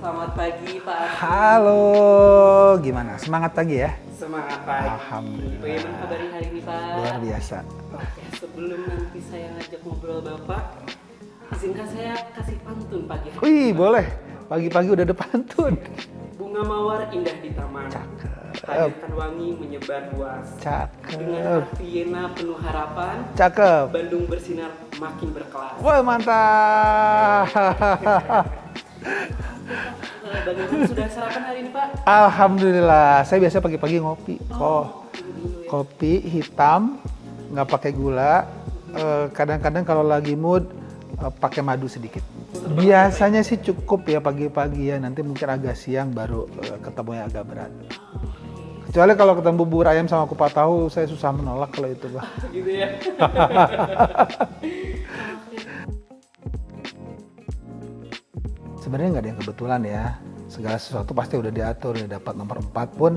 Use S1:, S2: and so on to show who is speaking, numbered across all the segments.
S1: Selamat pagi Pak Arfi.
S2: Halo, gimana? Semangat pagi ya?
S1: Semangat pagi.
S2: Alhamdulillah.
S1: Bagaimana kabarnya hari ini Pak?
S2: Luar biasa.
S1: Oke, sebelum nanti saya ngajak ngobrol Bapak, izinkan saya kasih pantun pagi hari.
S2: Wih, boleh. Pagi-pagi udah ada pantun.
S1: Bunga mawar indah di taman.
S2: Cakep.
S1: Hadirkan wangi menyebar luas. Dengan
S2: Cakep.
S1: Arviena penuh harapan.
S2: Cakep.
S1: Bandung bersinar makin berkelas.
S2: Wah, mantap.
S1: Bagaimana sudah sarapan hari ini Pak?
S2: Alhamdulillah. Saya biasa pagi-pagi ngopi.
S1: Dulu ya.
S2: Kopi hitam, nggak pakai gula. Kadang-kadang kalau lagi mood pakai madu sedikit. Biasanya sih cukup ya pagi-pagi ya. Nanti mungkin agak siang baru ketemunya agak berat. Kecuali kalau ketemu bubur ayam sama kupat tahu, saya susah menolak kalau itu, Pak.
S1: Gitu ya.
S2: Sebenarnya nggak ada yang kebetulan ya. Segala sesuatu pasti udah diatur ya. Dapat nomor 4 pun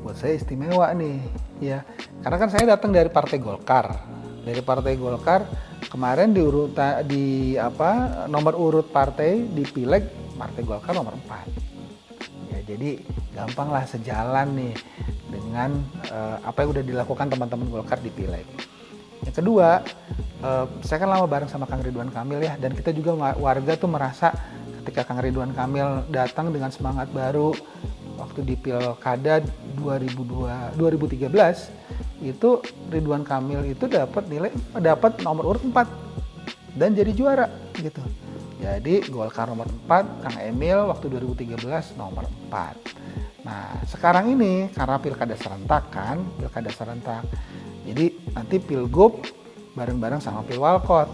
S2: buat saya istimewa nih, ya. Karena kan saya datang dari Partai Golkar. Dari Partai Golkar kemarin nomor urut partai di Pileg Partai Golkar nomor 4. Ya, jadi gampang lah sejalan nih dengan apa yang udah dilakukan teman-teman Golkar di Pileg. Yang kedua, saya kan lama bareng sama Kang Ridwan Kamil ya, dan kita juga warga tuh merasa ketika Kang Ridwan Kamil datang dengan semangat baru waktu di Pilkada 2013 itu Ridwan Kamil itu dapat nomor urut 4 dan jadi juara gitu. Jadi Golkar nomor 4, Kang Emil waktu 2013 nomor 4. Nah, sekarang ini karena pilkada serentak. Jadi nanti Pilgub bareng-bareng sama Pilwalkot.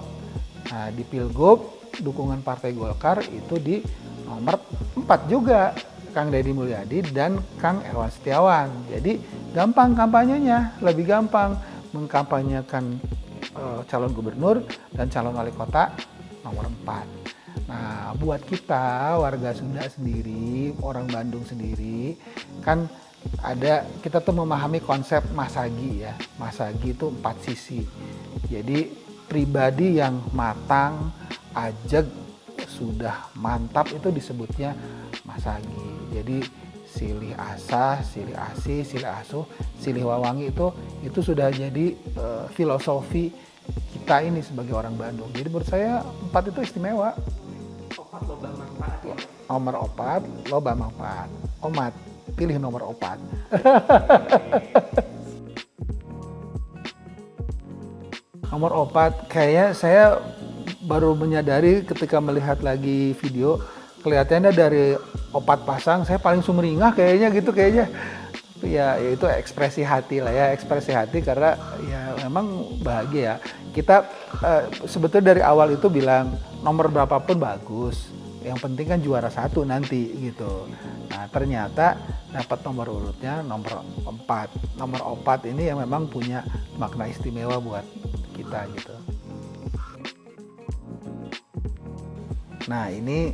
S2: Nah, di Pilgub dukungan Partai Golkar itu di nomor 4 juga, Kang Deddy Mulyadi dan Kang Erwan Setiawan. Jadi gampang kampanyenya, lebih gampang mengkampanyekan calon gubernur dan calon wali kota nomor 4. Nah, buat kita warga Sunda sendiri, orang Bandung sendiri, kan kita tuh memahami konsep Masagi ya. Masagi itu 4 sisi. Jadi pribadi yang matang, ajeg, sudah mantap itu disebutnya Masagi. Jadi silih asah, silih asih, silih asuh, silih wawangi itu sudah jadi filosofi kita ini sebagai orang Bandung. Jadi menurut saya 4 itu istimewa.
S1: Opat loba manfaat ya.
S2: Nomor 4 loba manfaat. Omat, pilih nomor 4. Nomor 4 kayaknya saya baru menyadari ketika melihat lagi video, kelihatannya dari 4 pasang saya paling sumringah kayaknya. Tapi ya itu ekspresi hati lah ya, ekspresi hati karena ya memang bahagia ya. Kita sebetulnya dari awal itu bilang nomor berapapun bagus, yang penting kan juara 1 nanti gitu. Nah, ternyata dapat nomor urutnya nomor 4. Nomor 4 ini yang memang punya makna istimewa buat kita gitu. Nah, ini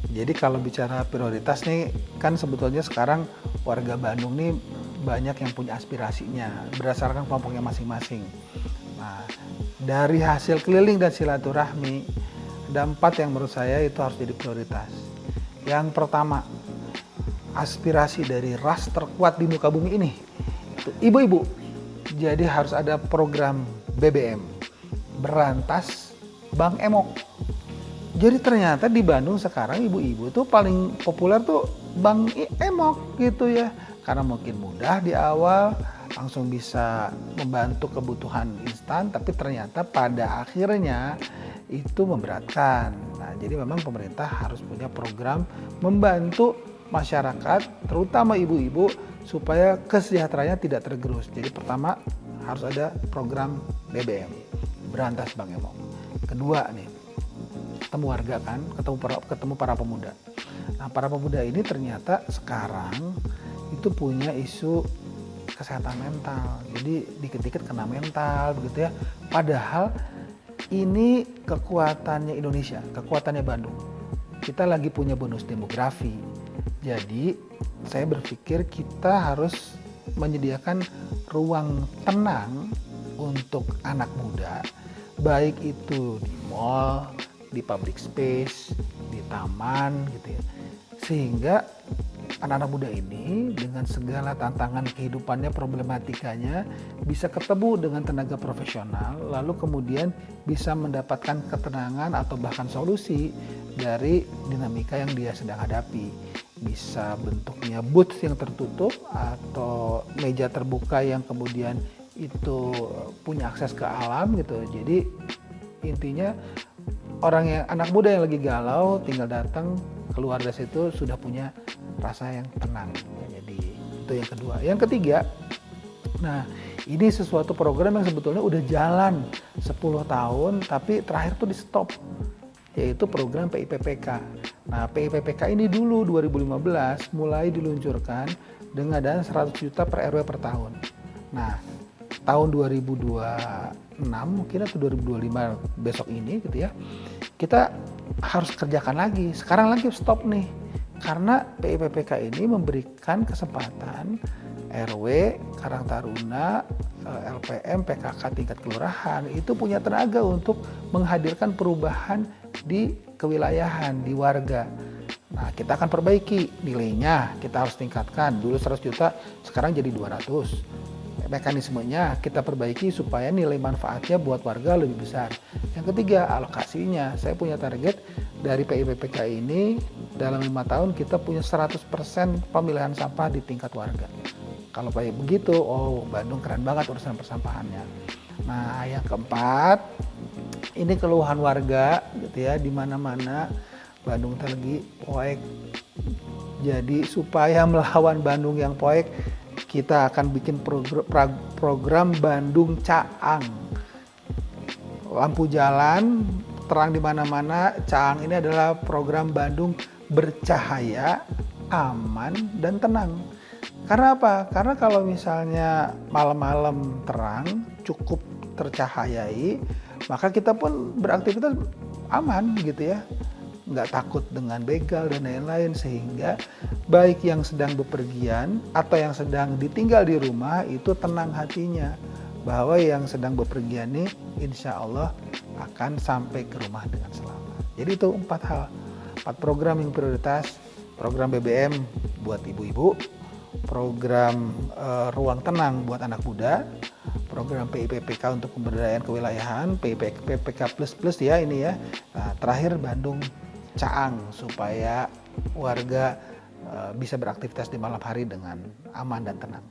S2: jadi kalau bicara prioritas nih, kan sebetulnya sekarang warga Bandung nih banyak yang punya aspirasinya berdasarkan kelompoknya masing-masing. Nah, dari hasil keliling dan silaturahmi, ada 4 yang menurut saya itu harus jadi prioritas. Yang pertama, aspirasi dari ras terkuat di muka bumi ini, itu ibu-ibu. Jadi harus ada program BBM, berantas Bang Emok. Jadi ternyata di Bandung sekarang ibu-ibu tuh paling populer tuh Bang Emok gitu ya. Karena mungkin mudah di awal, langsung bisa membantu kebutuhan instan, tapi ternyata pada akhirnya itu memberatkan. Nah, jadi memang pemerintah harus punya program membantu masyarakat, terutama ibu-ibu, supaya kesejahteraannya tidak tergerus. Jadi pertama harus ada program BBM, berantas Bang Emok. Kedua nih, ketemu warga kan, ketemu para pemuda. Nah, para pemuda ini ternyata sekarang itu punya isu kesehatan mental. Jadi dikit-dikit kena mental begitu ya. Padahal ini kekuatannya Indonesia, kekuatannya Bandung. Kita lagi punya bonus demografi. Jadi saya berpikir kita harus menyediakan ruang tenang untuk anak muda, baik itu di mall, di public space, di taman gitu ya. Sehingga anak-anak muda ini dengan segala tantangan kehidupannya, problematikanya bisa ketemu dengan tenaga profesional, lalu kemudian bisa mendapatkan ketenangan atau bahkan solusi dari dinamika yang dia sedang hadapi. Bisa bentuknya booth yang tertutup atau meja terbuka yang kemudian itu punya akses ke alam gitu. Jadi intinya anak muda yang lagi galau tinggal datang keluar dari situ sudah punya rasa yang tenang. Jadi itu yang kedua. Yang ketiga, nah ini sesuatu program yang sebetulnya udah jalan 10 tahun tapi terakhir tuh di stop, yaitu program PIPPK. Nah PIPPK ini dulu 2015 mulai diluncurkan dengan dana 100 juta per RW per tahun. Nah tahun 2026 mungkin atau 2025 besok ini gitu ya, kita harus kerjakan lagi. Sekarang lagi stop nih. Karena PIPPK ini memberikan kesempatan RW, Karang Taruna, LPM, PKK tingkat kelurahan itu punya tenaga untuk menghadirkan perubahan di kewilayahan, di warga. Nah, kita akan perbaiki nilainya, kita harus tingkatkan. Dulu 100 juta, sekarang jadi 200. Mekanismenya kita perbaiki supaya nilai manfaatnya buat warga lebih besar. Yang ketiga, alokasinya. Saya punya target dari PIPPK ini dalam 5 tahun kita punya 100% pemilihan sampah di tingkat warga. Kalau kayak begitu, oh Bandung keren banget urusan persampahannya. Nah, yang keempat, ini keluhan warga gitu ya, di mana-mana Bandung lagi poek. Jadi supaya melawan Bandung yang poek, kita akan bikin program Bandung Caang. Lampu jalan, terang di mana-mana. Caang ini adalah program Bandung bercahaya, aman, dan tenang. Karena apa? Karena kalau misalnya malam-malam terang, cukup tercahayai, maka kita pun beraktivitas aman gitu ya. Nggak takut dengan begal dan lain-lain, sehingga baik yang sedang bepergian atau yang sedang ditinggal di rumah itu tenang hatinya bahwa yang sedang bepergian ini insya Allah akan sampai ke rumah dengan selamat. Jadi itu 4 program yang prioritas: program BBM buat ibu-ibu, program ruang tenang buat anak muda, program PIPPK untuk pemberdayaan kewilayahan, PIPPK plus ya ini ya. Nah, terakhir Bandung Caang supaya warga bisa beraktivitas di malam hari dengan aman dan tenang.